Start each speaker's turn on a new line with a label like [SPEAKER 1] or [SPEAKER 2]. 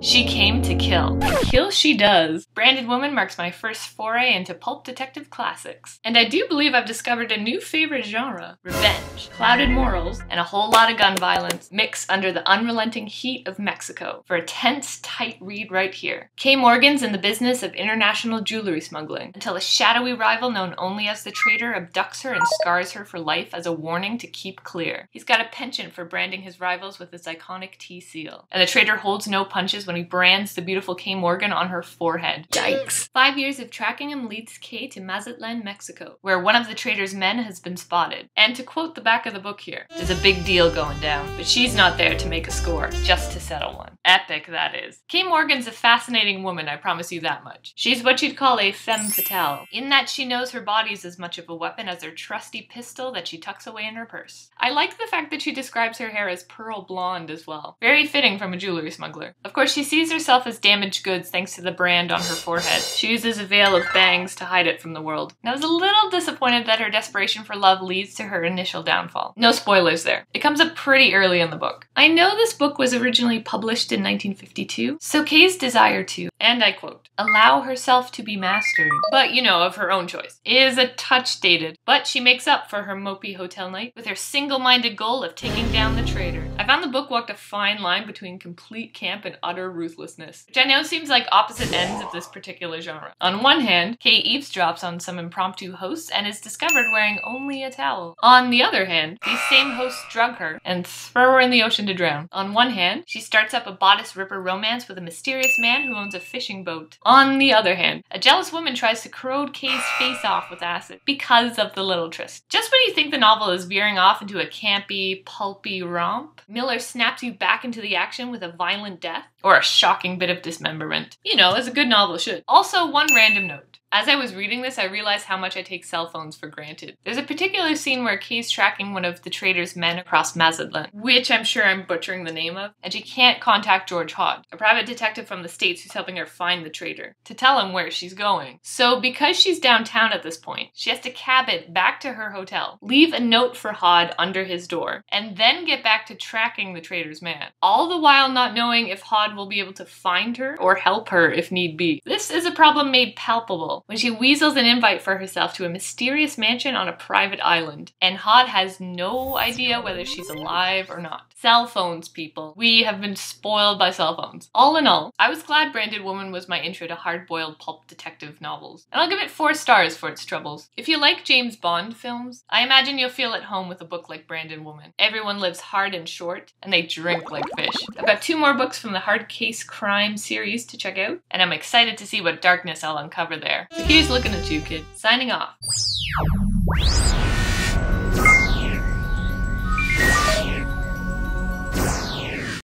[SPEAKER 1] She came to kill. And kill she does. Branded Woman marks my first foray into pulp detective classics. And I do believe I've discovered a new favorite genre. Revenge, clouded morals, and a whole lot of gun violence mix under the unrelenting heat of Mexico for a tense, tight read right here. Kay Morgan's in the business of international jewelry smuggling until a shadowy rival known only as the Trader abducts her and scars her for life as a warning to keep clear. He's got a penchant for branding his rivals with his iconic T seal. And the Trader holds no punches when he brands the beautiful Kay Morgan on her forehead. Yikes. 5 years of tracking him leads Kay to Mazatlan, Mexico, where one of the Trader's men has been spotted. And to quote the back of the book here, there's a big deal going down, but she's not there to make a score, just to settle one. Epic, that is. Kay Morgan's a fascinating woman, I promise you that much. She's what you'd call a femme fatale, in that she knows her body's as much of a weapon as her trusty pistol that she tucks away in her purse. I like the fact that she describes her hair as pearl blonde as well. Very fitting from a jewelry smuggler. Of course, she sees herself as damaged goods thanks to the brand on her forehead. She uses a veil of bangs to hide it from the world. And I was a little disappointed that her desperation for love leads to her initial downfall. No spoilers there. It comes up pretty early in the book. I know this book was originally published in 1952, so Kay's desire to, and I quote, allow herself to be mastered, but you know, of her own choice, is a touch dated, but she makes up for her mopey hotel night with her single-minded goal of taking down the Trader. I found the book walked a fine line between complete camp and utter ruthlessness, which I know seems like opposite ends of this particular genre. On one hand, Kay eavesdrops on some impromptu hosts and is discovered wearing only a towel. On the other hand, these same hosts drug her and throw her in the ocean to drown. On one hand, she starts up a bodice ripper romance with a mysterious man who owns a fishing boat. On the other hand, a jealous woman tries to corrode Kay's face off with acid because of the little tryst. Just when you think the novel is veering off into a campy, pulpy romp, Miller snaps you back into the action with a violent death or a shocking bit of dismemberment. You know, as a good novel should. Also, one random note. As I was reading this, I realized how much I take cell phones for granted. There's a particular scene where Kay's tracking one of the Trader's men across Mazatlan, which I'm sure I'm butchering the name of, and she can't contact George Hod, a private detective from the States who's helping her find the Trader, to tell him where she's going. So because she's downtown at this point, she has to cab it back to her hotel, leave a note for Hod under his door, and then get back to tracking the Trader's man, all the while not knowing if Hod will be able to find her or help her if need be. This is a problem made palpable when she weasels an invite for herself to a mysterious mansion on a private island, and Hod has no idea whether she's alive or not. Cell phones, people. We have been spoiled by cell phones. All in all, I was glad Branded Woman was my intro to hard-boiled pulp detective novels, and I'll give it 4 stars for its troubles. If you like James Bond films, I imagine you'll feel at home with a book like Branded Woman. Everyone lives hard and short, and they drink like fish. I've got 2 more books from the Hard Case Crime series to check out, and I'm excited to see what darkness I'll uncover there. So here's looking at you, kid. Signing off.